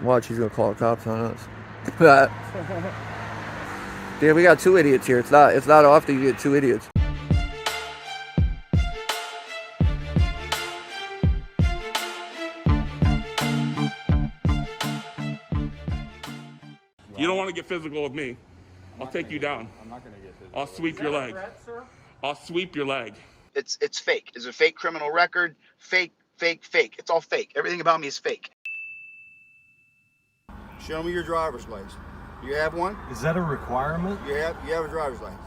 Watch, he's gonna call the cops on us. Dude, we got two idiots here. It's not often you get two idiots. You don't want to get physical with me. I'll take you down. I'm not going to get physical. I'll sweep your leg. I'll sweep your leg. It's fake. It's a fake criminal record. Fake. It's all fake. Everything about me is fake. Show me your driver's license. You have one? Is that a requirement? You have a driver's license.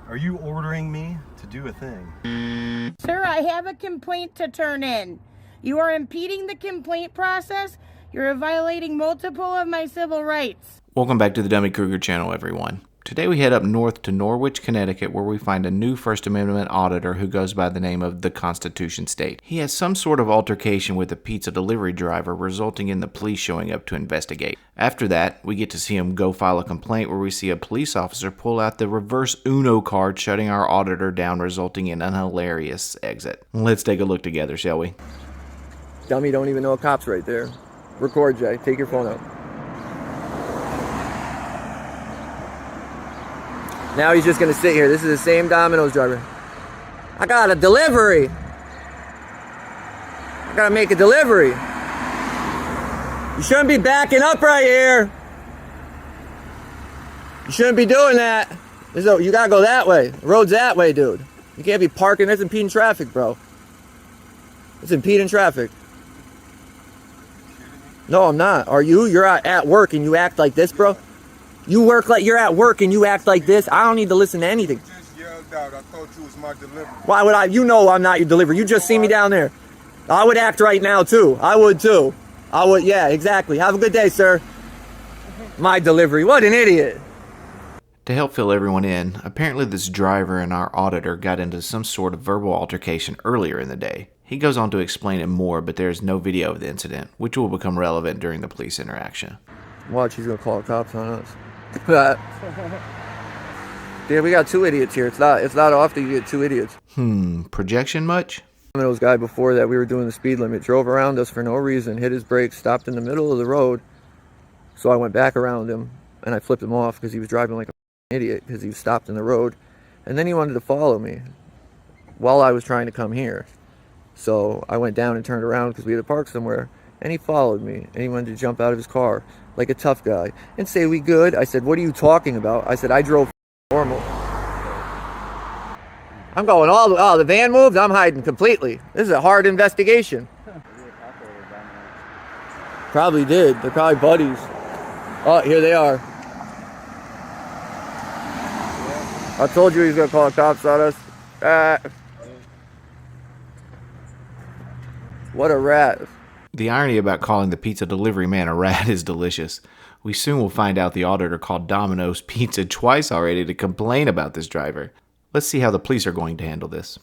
Are you ordering me to do a thing? Sir, I have a complaint to turn in. You are impeding the complaint process. You're violating multiple of my civil rights. Welcome back to the Thedummykruger channel, everyone. Today we head up north to Norwich, Connecticut, where we find a new First Amendment auditor who goes by the name of the Constitution State. He has some sort of altercation with a pizza delivery driver, resulting in the police showing up to investigate. After that, we get to see him go file a complaint where we see a police officer pull out the reverse Uno card, shutting our auditor down, resulting in an hilarious exit. Let's take a look together, shall we? Dummy don't even know a cop's right there. Record, Jay. Take your phone out. Now he's just gonna sit here. This is the same Domino's driver. I got a delivery. I gotta make a delivery. You shouldn't be backing up right here. You shouldn't be doing that. You gotta go that way. The road's that way, dude. You can't be parking. That's impeding traffic, bro. It's impeding traffic. No, I'm not. Are you? You're at work and you act like this, bro? You work like you're at work and you act like this. I don't need to listen to anything. You just yelled out. I thought you was my delivery. Why would I? You know I'm not your delivery. You just see me down there. I would act right now too. I would too. I would. Yeah, exactly. Have a good day, sir. My delivery. What an idiot. To help fill everyone in, apparently this driver and our auditor got into some sort of verbal altercation earlier in the day. He goes on to explain it more, but there is no video of the incident, which will become relevant during the police interaction. Watch, he's gonna call the cops on us. Dude, we got two idiots here. It's not often you get two idiots. Projection much? Those guy before that, we were doing the speed limit, drove around us for no reason, hit his brakes, stopped in the middle of the road. So I went back around him and I flipped him off because he was driving like an idiot because he was stopped in the road. And then he wanted to follow me while I was trying to come here. So I went down and turned around because we had to park somewhere, and he followed me and he wanted to jump out of his car like a tough guy and say, "We good?" I said, "What are you talking about?" I said, "I drove normal." I'm going the van moved, I'm hiding completely. This is a hard investigation. Probably did. They're probably buddies. Oh, here they are. I told you he was gonna call the cops on us. What a rat. The irony about calling the pizza delivery man a rat is delicious. We soon will find out the auditor called Domino's Pizza twice already to complain about this driver. Let's see how the police are going to handle this.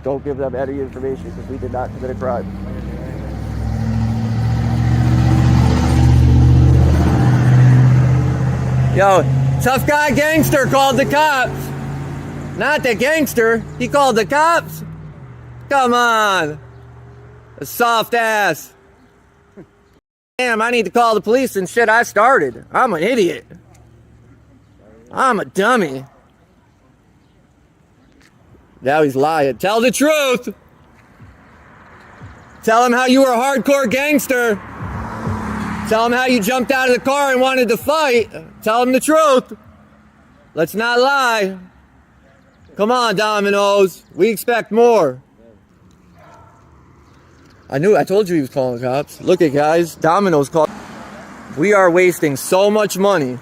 Don't give them any information because we did not commit a crime. Yo, tough guy gangster called the cops. Not the gangster, he called the cops. Come on. A soft ass. Damn, I need to call the police and shit I started. I'm an idiot. I'm a dummy. Now he's lying. Tell the truth. Tell him how you were a hardcore gangster. Tell him how you jumped out of the car and wanted to fight. Tell him the truth. Let's not lie. Come on, Domino's. We expect more. I told you he was calling the cops. Look at guys, Domino's called. We are wasting so much money.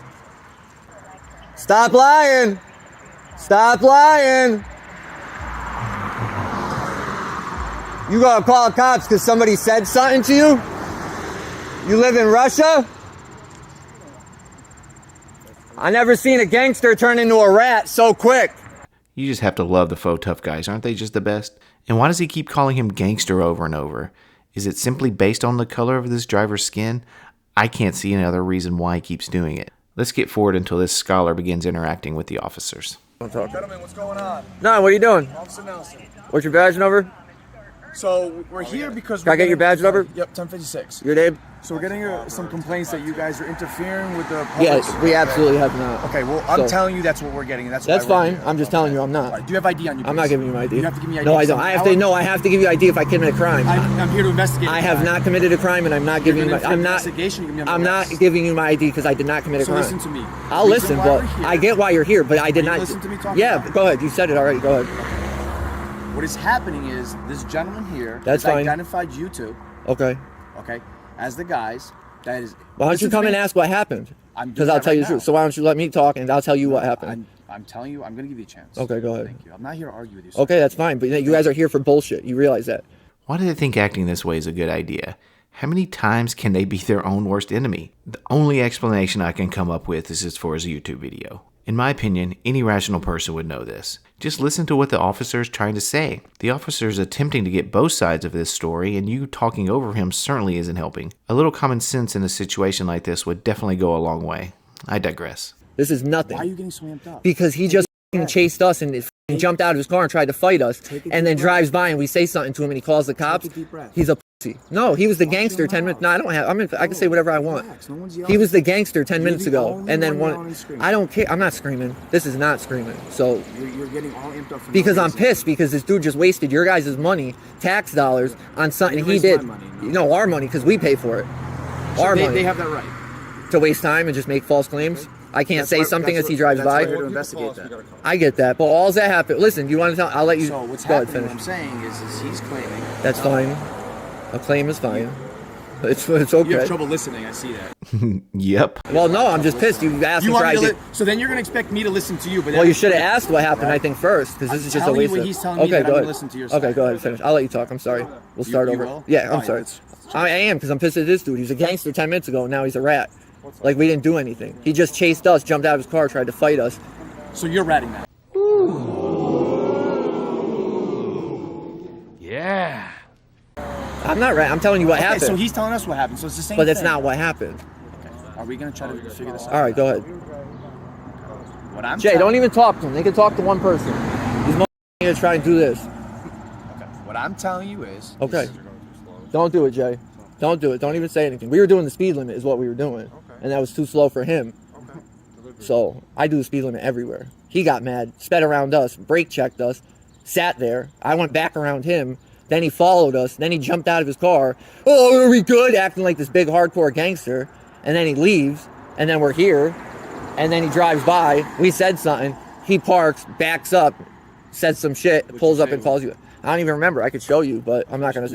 Stop lying. Stop lying. You gonna call the cops because somebody said something to you? You live in Russia? I never seen a gangster turn into a rat so quick. You just have to love the faux tough guys, aren't they just the best? And why does he keep calling him gangster over and over? Is it simply based on the color of this driver's skin? I can't see any other reason why he keeps doing it. Let's get forward until this scholar begins interacting with the officers. Gentlemen, what's going on? No, what are you doing? Officer Nelson. What's your badge number? So we're here because Can I get your badge number? Yep, 1056. Your name? So we're getting some complaints that you guys are interfering with the Yeah, public's- we absolutely have not. Okay, well, I'm telling you that's what we're getting. That's why fine. we're here. I'm just telling you I'm not. All right, do you have ID on you? I'm not giving you my ID. You have to give me ID. No, I don't. I have to give you ID if I commit a crime. I'm here to investigate. I have not committed a crime, and I'm not giving you my. I'm not. Investigation. I'm not giving you my ID because I did not commit a So crime. listen to me. I'll listen, why but we're here- I get why you're here, but I did Will you not. listen to me talk Yeah, about it? go ahead. You said it already. Go ahead. What is happening is this gentleman here That's has fine. identified you two, Okay. okay, as the guys. That is. Why don't you listen come to and me. ask what happened? I'm doing Because I'll that tell right you the truth. now. So why don't you let me talk and I'll tell you what happened? I'm telling you. I'm going to give you a chance. Okay, go ahead. Thank you. I'm not here to argue with you. Sir. Okay, that's fine. But you guys are here for bullshit. You realize that? Why do they think acting this way is a good idea? How many times can they be their own worst enemy? The only explanation I can come up with is as for his YouTube video. In my opinion, any rational person would know this. Just listen to what the officer is trying to say. The officer is attempting to get both sides of this story, and you talking over him certainly isn't helping. A little common sense in a situation like this would definitely go a long way. I digress. This is nothing. Why are you getting slammed up? Because he just chased us and jumped out of his car and tried to fight us, and then drives by and we say something to him and he calls the cops. He's a pussy. No, he was the gangster 10 minutes. No, I don't have. I can say whatever I want. He was the gangster 10 minutes ago, and then one. I don't care. I'm not screaming. This is not screaming. So You're getting all amped up for because no I'm reason. pissed because this dude just wasted your guys' money, tax dollars, on something You he waste did. my money, no. You know, our money because we pay for it. So Our they, money they have that right. to waste time and just make false claims. I can't That's say why- something that's as he what- drives that's why by. we're here to investigate that. I get that, but all that happened. Listen, do you want to tell? I'll let you. So what's go ahead, happening? What I'm finish. saying is he's claiming. That's fine. A claim is fine. It's You have okay. trouble listening. I see that. Yep. Well, no, I'm just pissed. You asked You me want for me to ID. so then you're gonna expect me to listen to you, but then Well, you should have asked what happened. I think first, because this I'm is just a telling you waste what of. he's telling me, Okay, but I'm go gonna ahead. listen to your Okay, side. go ahead. Finish. I'll let you talk. I'm sorry. We'll start you over. will? Yeah, I'm Fine, sorry. I am because I'm pissed at this dude. He was a gangster 10 minutes ago, and now he's a rat. Like we didn't do anything. He just chased us, jumped out of his car, tried to fight us. So you're ratting that. Yeah. I'm not rat. I'm telling you what Okay, happened. so he's telling us what happened. So it's the same. But that's thing. not what happened. Are we gonna try to figure this out? All right, go ahead. What I'm Jay, telling- don't even talk to him. They can talk to one person. These motherfuckers need to try and do this. Okay. What I'm telling you is. Okay. Don't do it, Jay. Don't do it. Don't even say anything. We were doing the speed limit is what we were doing. And that was too slow for him. So I do the speed limit everywhere. He got mad, sped around us, brake checked us, sat there. I went back around him. Then he followed us. Then he jumped out of his car. Oh, are we good? Acting like this big hardcore gangster. And then he leaves. And then we're here. And then he drives by. We said something. He parks, backs up, says some shit, pulls up and calls you. I don't even remember. I could show you, but I'm not gonna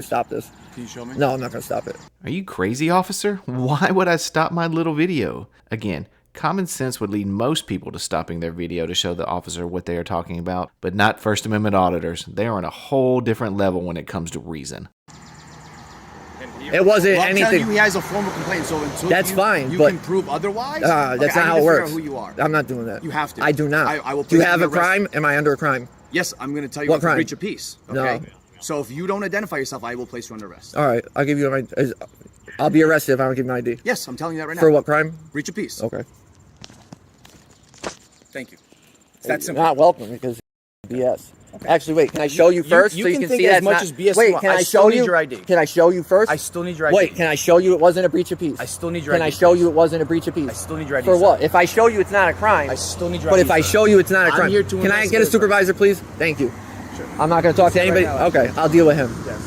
stop this. Can you show me? No, I'm not gonna stop it. Are you crazy, officer? Why would I stop my little video? Again, common sense would lead most people to stopping their video to show the officer what they are talking about, but not First Amendment auditors. They are on a whole different level when it comes to reason. It wasn't Well, I'm telling anything. you, he has a formal complaint. So until That's fine, you but- can prove otherwise. That's okay, not I how need it to figure works. out who you are. I'm not doing that. You have to. I do not. I will Do you place have you a under arrest. crime? Am I under a crime? Yes, I'm going to tell you What for crime? breach of peace. No. Okay. So if you don't identify yourself, I will place you under arrest. All right, I'll give you my. I'll be arrested if I don't give my ID. Yes, I'm telling you that right now. For what crime? Breach of peace. Okay. Thank you. It's that You're simple. not welcome because BS. Actually, wait. Can I show you first you so you can can think see as that's much not? as BS you Wait, want. can I I still show need you? your ID. Can I show you first? I still need your ID. Wait, can I show you it wasn't a breach of peace? I still need your Can ID. I show please. you it wasn't a breach of peace? I still need your ID. For sir. what? If I show you it's not a crime. I still need your But ID. if I sir. show you it's not a I'm crime, here to can I get a investigate, sir. supervisor, please? Thank you. Sure. I'm not going to talk to Right anybody. now, Okay, I'll deal with him. Yes.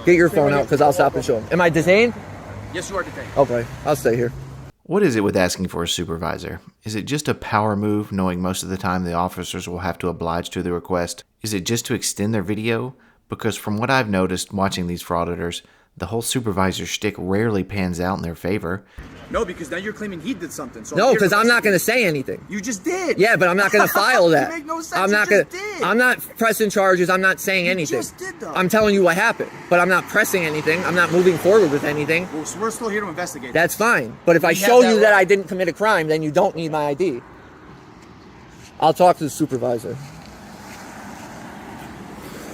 Get your phone out because I'll stop and show him. Am I detained? Yes, you are detained. Okay, I'll stay here. What is it with asking for a supervisor? Is it just a power move, knowing most of the time the officers will have to oblige to the request? Is it just to extend their video? Because from what I've noticed watching these frauditors, the whole supervisor shtick rarely pans out in their favor. No, because now you're claiming he did something. So No, because I'm not going to say anything. You just did. Yeah, but I'm not going to file that. You make no sense. I'm You not just gonna. did. I'm not pressing charges. I'm not saying anything. just did, though. I'm telling you what happened, but I'm not pressing anything. I'm not moving forward with anything. Well, so we're still here to investigate. That's fine. But if I We have show that you that right. I didn't commit a crime, then you don't need my ID. I'll talk to the supervisor.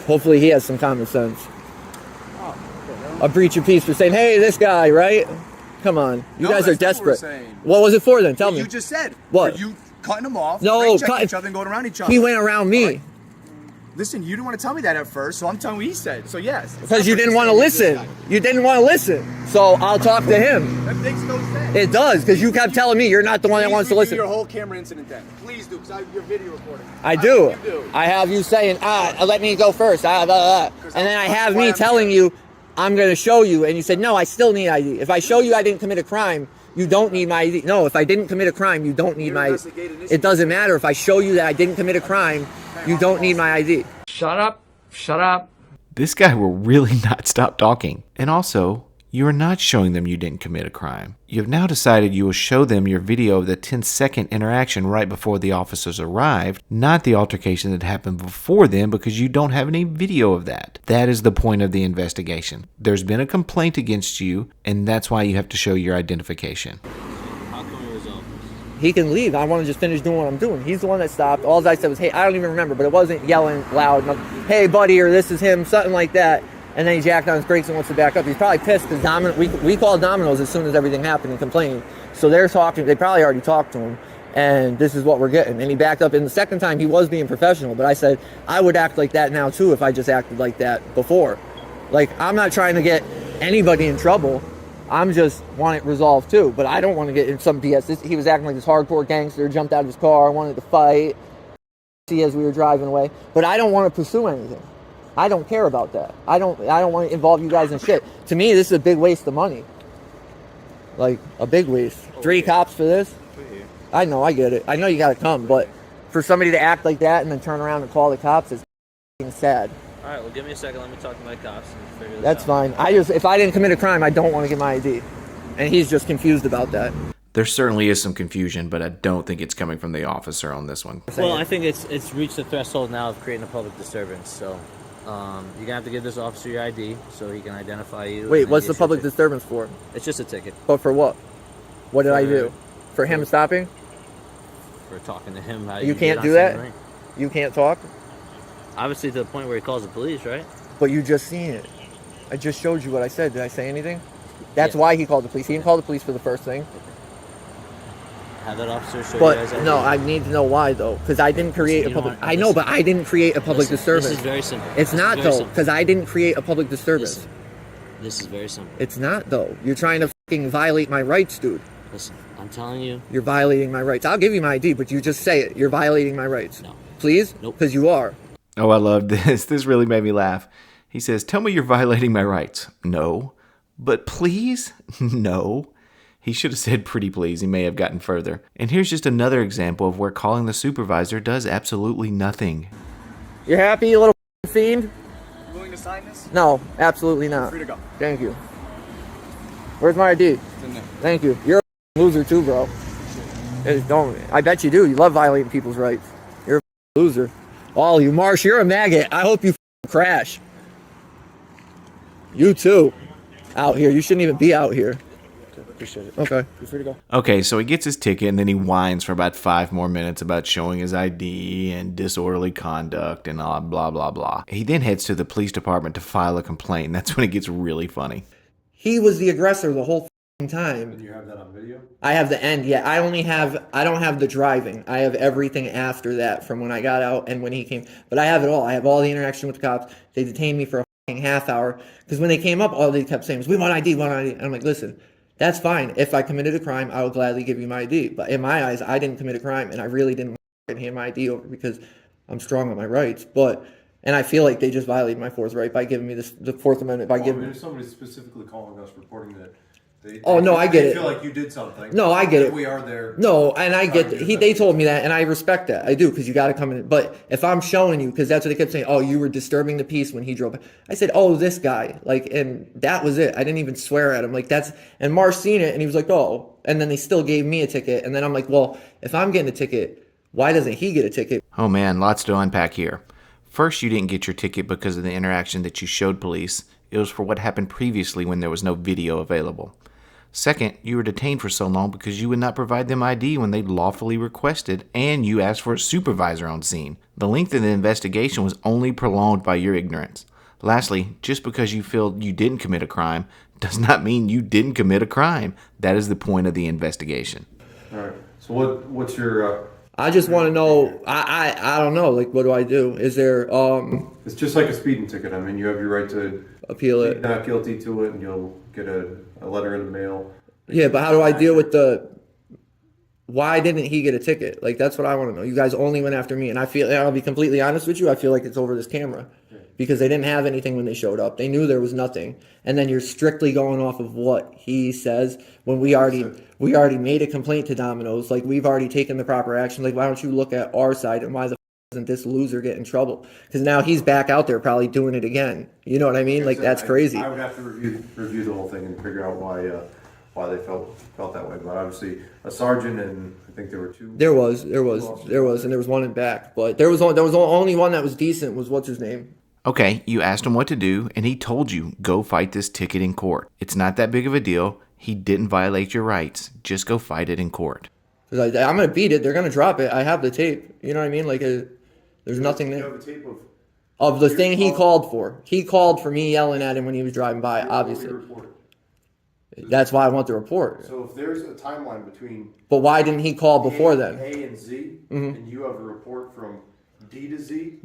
Hopefully he has some common sense. A breach of peace for saying, hey, this guy, right? Come on. You No, guys are that's not what we're desperate. saying. What was it for then? Tell What me. you just said. What? Are you cutting them off? No, brake checking cut- each other and going around each other. He went around me. Listen, you didn't want to tell me that at first, so I'm telling you what he said. So yes. Because you didn't want to listen. You didn't want to listen. So I'll talk to him. That makes no sense. It does, because you kept telling me you're not the one that wants to listen. Your whole camera incident then. Please do, because I have your video recording. I do. I have you saying, let me go first. And then I have me telling you, I'm going to show you. And you said, no, I still need ID. If I show you I didn't commit a crime, you don't need my ID. No, if I didn't commit a crime, you don't need my ID. It doesn't matter. If I show you that I didn't commit a crime, you don't need my ID. Shut up. Shut up. This guy will really not stop talking. And also, you are not showing them you didn't commit a crime. You have now decided you will show them your video of the 10-second interaction right before the officers arrived, not the altercation that happened before then, because you don't have any video of that. That is the point of the investigation. There's been a complaint against you, and that's why you have to show your identification. How can we resolve this? He can leave. I want to just finish doing what I'm doing. He's the one that stopped. All I said was, hey, I don't even remember, but it wasn't yelling loud enough. Hey, buddy, or this is him, something like that. And then he jacked on his brakes and wants to back up. He's probably pissed because we called Domino's as soon as everything happened and complained. So they're talking. They probably already talked to him. And this is what we're getting. And he backed up. And the second time he was being professional. But I said, I would act like that now too if I just acted like that before. Like, I'm not trying to get anybody in trouble. I'm just want it resolved too. But I don't want to get in some BS. He was acting like this hardcore gangster, jumped out of his car, wanted to fight. See, as we were driving away. But I don't want to pursue anything. I don't care about that. I don't want to involve you guys in shit. To me, this is a big waste of money. Like, a big waste. 3 cops for this? I know, I get it. I know you gotta come, but for somebody to act like that and then turn around and call the cops is sad. All right, well, give me a second. Let me talk to my cops and figure this That's out. fine. If I didn't commit a crime, I don't want to get my ID. And he's just confused about that. There certainly is some confusion, but I don't think it's coming from the officer on this one. Well, I think it's reached the threshold now of creating a public disturbance, so... you're gonna have to give this officer your ID so he can identify you. Wait, what's the public disturbance for? It's just a ticket. But for what? What did I do? For him stopping? For talking to him. You can't do that? You can't talk? Obviously to the point where he calls the police, right? But you just seen it. I just showed you what I said. Did I say anything? That's why he called the police. He didn't call the police for the first thing. Have that officer show you guys. But no, I need to know why though, because I didn't create a public. I know, but I didn't create a public disturbance. This is very simple. It's not though, because I didn't create a public disturbance. This is very simple. It's not though. You're trying to fucking violate my rights, dude. Listen, I'm telling you. You're violating my rights. I'll give you my ID, but you just say it. You're violating my rights. No. Please? Nope. Because you are. Oh, I love this. This really made me laugh. He says, tell me you're violating my rights. No. But please? No. He should have said pretty please. He may have gotten further. And here's just another example of where calling the supervisor does absolutely nothing. You're happy, you little fiend? You willing to sign this? No, absolutely not. Free to go. Thank you. Where's my ID? It's in there. Thank you. You're a loser too, bro. I bet you do. You love violating people's rights. You're a loser. All you. Marsh, you're a maggot. I hope you crash. You too. Out here. You shouldn't even be out here. Appreciate it. Okay. You're free to go. Okay, so he gets his ticket and then he whines for about 5 more minutes about showing his ID and disorderly conduct and all blah, blah, blah. He then heads to the police department to file a complaint, and that's when it gets really funny. He was the aggressor the whole time. Do you have that on video? I have the end. Yeah, I don't have the driving. I have everything after that from when I got out and when he came. But I have it all. I have all the interaction with the cops. They detained me for a half hour because when they came up, all they kept saying was, we want ID, we want ID. And I'm like, listen, that's fine. If I committed a crime, I will gladly give you my ID. But in my eyes, I didn't commit a crime, and I really didn't want to hand my ID over because I'm strong on my rights. And I feel like they just violated my fourth right by giving me the Fourth Amendment. By giving if somebody's specifically calling us, reporting that they I get it. Feel like you did something. No, I get it. We are there. No, and I get they told me that, and I respect that. I do, because you got to come in. But if I'm showing you, because that's what they kept saying, oh, you were disturbing the peace when he drove. I said, oh, this guy, and that was it. I didn't even swear at him, and Marsh seen it, and he was like, oh, and then they still gave me a ticket, and then I'm like, well, if I'm getting a ticket, why doesn't he get a ticket? Oh man, lots to unpack here. First, you didn't get your ticket because of the interaction that you showed police. It was for what happened previously when there was no video available. Second, you were detained for so long because you would not provide them ID when they lawfully requested, and you asked for a supervisor on scene. The length of the investigation was only prolonged by your ignorance. Lastly, just because you feel you didn't commit a crime does not mean you didn't commit a crime. That is the point of the investigation. All right. So what's your? I just want to know. I don't know. Like, what do I do? Is there It's just like a speeding ticket. I mean, you have your right to appeal plead it? not guilty to it, and you'll get a letter in the mail. Yeah, but how do I deal with the? Why didn't he get a ticket? Like, that's what I want to know. You guys only went after me, and I'll be completely honest with you. I feel like it's over this camera because they didn't have anything when they showed up. They knew there was nothing, and then you're strictly going off of what he says when we already made a complaint to Domino's. Like, we've already taken the proper action. Like, why don't you look at our side and why the doesn't this loser get in trouble? Because now he's back out there probably doing it again. You know what I mean? Like, that's crazy. I would have to review the whole thing and figure out why they felt that way. But obviously, a sergeant and I think there were two. There was, and there was one in back, but there was only one that was decent. Was what's his name? Okay, you asked him what to do, and he told you, go fight this ticket in court. It's not that big of a deal. He didn't violate your rights. Just go fight it in court. Because I'm going to beat it. They're going to drop it. I have the tape. You know what I mean? Like, there's nothing You there. have a tape Of the thing he called for. He called for me yelling at him when he was driving by, obviously. That's why I want the report. So if there's a timeline between But why didn't he call before then? A and Z, and you have a report from D to Z,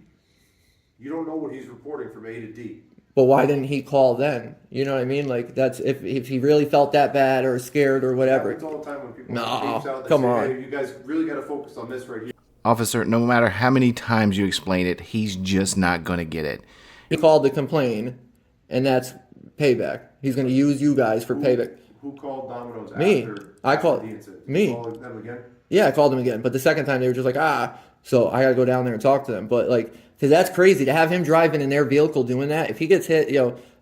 you don't know what he's reporting from A to D. But why didn't he call then? You know what I mean? Like, that's if he really felt that bad or scared or whatever. It's all the time when people No, have tapes out that come say, on. hey, you guys really got to focus on this right here. Officer, no matter how many times you explain it, he's just not going to get it. He called to complain, and that's payback. He's going to use you guys for payback. Who called Domino's Me. I after called the incident? me. You called them again? Yeah, I called them again. But the second time they were just like, so I got to go down there and talk to them. But like, because that's crazy to have him driving in their vehicle doing that. If he gets hit,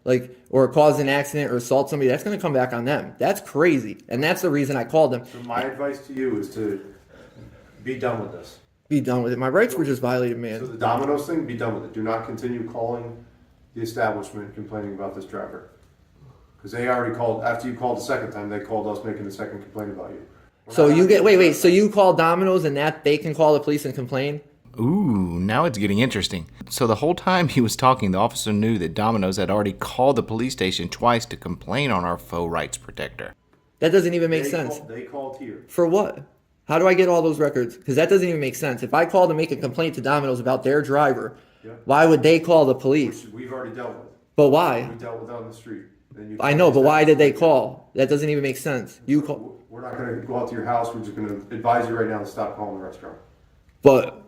like, or cause an accident or assault somebody, that's going to come back on them. That's crazy. And that's the reason I called them. So my advice to you is to be done with this. Be done with it. My rights were just violated, So man. the Domino's thing, be done with it. Do not continue calling the establishment complaining about this driver. Because they already called, after you called the second time, they called us making the second complaint about you. So you get, wait, so you call Domino's and that they can call the police and complain? Ooh, now it's getting interesting. So the whole time he was talking, the officer knew that Domino's had already called the police station twice to complain on our faux rights protector. That doesn't even make sense. They called here. For what? How do I get all those records? Because that doesn't even make sense. If I call to make a complaint to Domino's about their driver, why would they call the police? Which we've already dealt with. But why? We dealt with on the street. I know, but why did they call? That doesn't even make sense. You call, We're not going to go out to your house. We're just going to advise you right now to stop calling the restaurant. but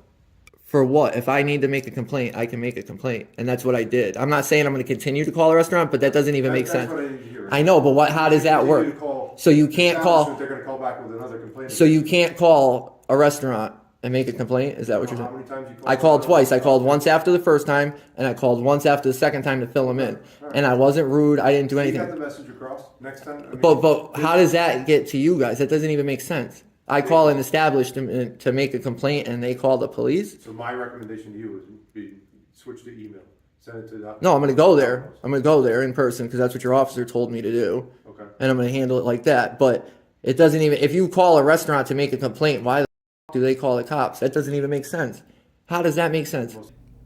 for what? If I need to make a complaint, I can make a complaint, and that's what I did. I'm not saying I'm going to continue to call a restaurant, but that doesn't even make sense. That's what I need to hear. I know, but what? How does that work? So you can't call. They're going to call back with another complaint. So you can't call a restaurant and make a complaint? Is that what you're How saying? many times you called? I called twice. I called once after the first time, and I called once after the second time to fill them in. And I wasn't rude. I didn't do You got anything. the message across next time? I mean, But how does that get to you guys? That doesn't even make sense. I call an establishment to make a complaint, and they call the police? So my recommendation to you is switch to email. Send it to that. No, I'm going to go there. I'm going to go there in person because that's what your officer told me to do. Okay. And I'm going to handle it like that. But it doesn't even, if you call a restaurant to make a complaint, why the do they call the cops? That doesn't even make sense. How does that make sense?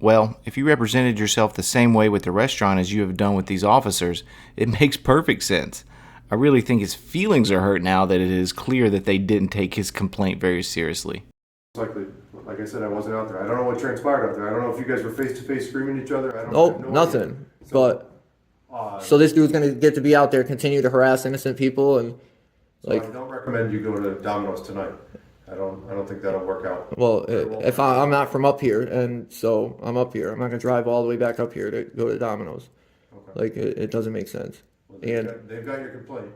Well, if you represented yourself the same way with the restaurant as you have done with these officers, it makes perfect sense. I really think his feelings are hurt now that it is clear that they didn't take his complaint very seriously. Likely, like I said, I wasn't out there. I don't know what transpired out there. I don't know if you guys were face to face screaming at each other. I have no Nothing. idea. So this dude's going to get to be out there, continue to harass innocent people, and I don't recommend you go to Domino's tonight. I don't think that'll work out. well, if I'm not from up here, and so I'm up here, I'm not going to drive all the way back up here to go to Domino's. Okay. Like it doesn't make sense. Well, And they've got your complaint.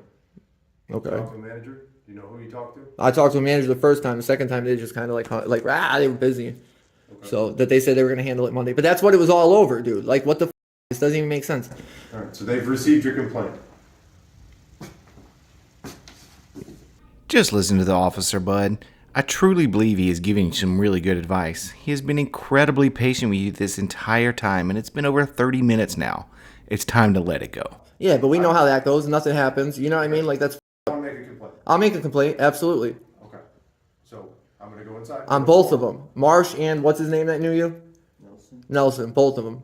okay. Talk to a manager. Do you know who you talked to? I talked to a manager the first time. The second time they just kind of they were busy. Okay. So that they said they were going to handle it Monday. But that's what it was all over, dude. Like what the this doesn't even make sense. All right. So they've received your complaint. Just listen to the officer, bud. I truly believe he is giving you some really good advice. He has been incredibly patient with you this entire time, and it's been over 30 minutes now. It's time to let it go. Yeah, but we know how that goes. Nothing happens. You know what I mean? Like that's. I want to make a complaint. I'll make a complaint. Absolutely. Okay. So I'm gonna go inside. On both of them, Marsh and what's his name that knew you? Nelson. Both of them.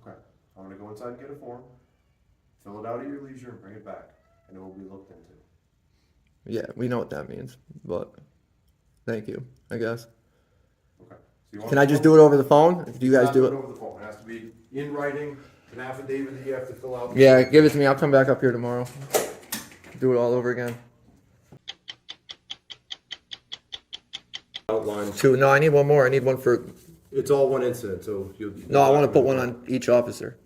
Okay. I'm gonna go inside and get a form. Fill it out at your leisure and bring it back, and it will be looked into. Yeah, we know what that means. But thank you, I guess. Okay. So you want Can I just do it over the phone? Do you guys Not do it? over the phone. It has to be in writing, an affidavit that you have to fill out. Yeah, give it to me. I'll come back up here tomorrow. Do it all over again. Outline. Two. No, I need one more. I need one for. It's all one incident, so you'll. No, I want to put one on each officer.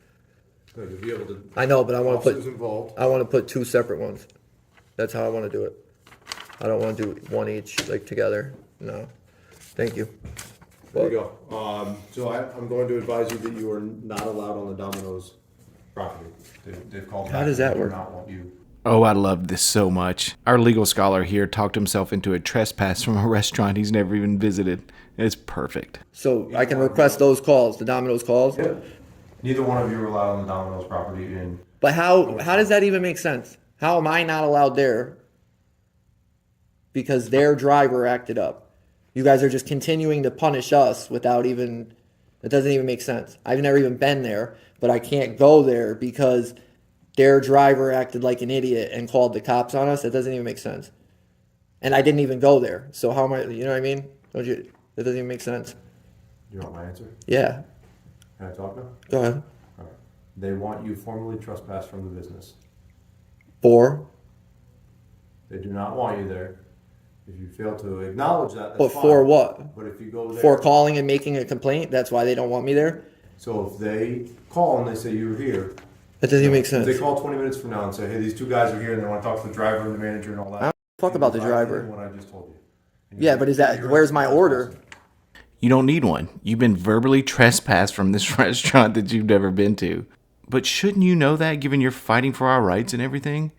No, you'll be able to. I know, but I want to Officers put. involved. I want to put two separate ones. That's how I want to do it. I don't want to do one each like together. No. Thank you. There you go. So I'm going to advise you that you are not allowed on the Domino's property. They've called. How back does that and do work? not want you. Oh, I love this so much. Our legal scholar here talked himself into a trespass from a restaurant he's never even visited. It's perfect. So I can request those calls, the Domino's calls. Yeah. Neither one of you are allowed on the Domino's property in. But how does that even make sense? How am I not allowed there? Because their driver acted up. You guys are just continuing to punish us without even. It doesn't even make sense. I've never even been there, but I can't go there because their driver acted like an idiot and called the cops on us. That doesn't even make sense. And I didn't even go there. So how am I? You know what I mean? Don't you? That doesn't even make sense. You want my answer? Yeah. Can I talk now? Go ahead. All right. They want you formally trespassed from the business. For. They do not want you there. If you fail to acknowledge that, that's But fine. for what? But if you go there. For calling and making a complaint. That's why they don't want me there. So if they call and they say you're here. That doesn't even make If sense. they call 20 minutes from now and say, hey, these two guys are here and they want to talk to the driver and the manager and all that. I don't fuck about the driver. What I just told you. And Yeah, but is that where's my order? You don't need one. You've been verbally trespassed from this restaurant that you've never been to. But shouldn't you know that, given you're fighting for our rights and everything?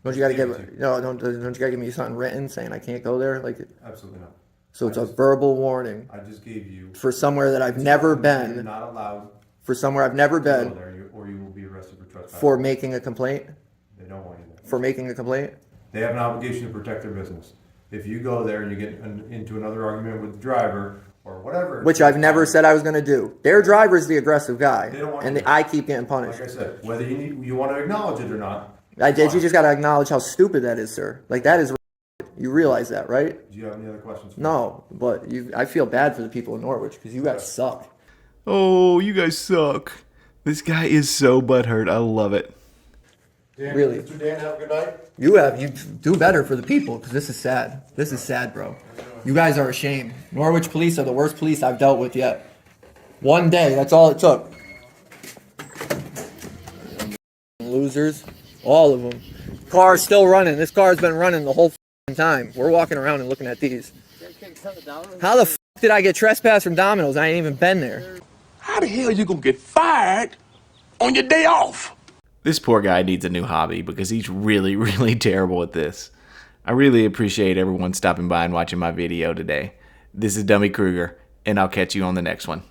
Don't you gotta give don't you gotta give me something written saying I can't go there? Like Absolutely not. so it's a verbal warning I just gave you. for somewhere that I've never You're been. not allowed For somewhere I've never to go been. there or you will be arrested for trespassing. For making a complaint. They don't want you there. For making a complaint. They have an obligation to protect their business. If you go there and you get into another argument with the driver or whatever. Which I've never said I was gonna do. Their driver's the aggressive guy. They don't want And you. I keep getting punished. Like I said, whether you want to acknowledge it or not. I did. You fine. just gotta acknowledge how stupid that is, sir. Like that is. You realize that, right? Do you have any other questions? for me? No, but I feel bad for the people in Norwich because you guys suck. Oh, you guys suck. This guy is so butthurt. I love it. Dan, Really? Mr. Dan, have a good night. You do better for the people because this is sad. This is sad, bro. You guys are a shame. Norwich police are the worst police I've dealt with yet. One day, that's all it took. Losers, all of them. Car's still running. This car's been running the whole f***ing time. We're walking around and looking at these. How the f*** did I get trespassed from Domino's? I ain't even been there. How the hell you gonna get fired on your day off? This poor guy needs a new hobby because he's really, really terrible at this. I really appreciate everyone stopping by and watching my video today. This is Dummy Kruger, and I'll catch you on the next one.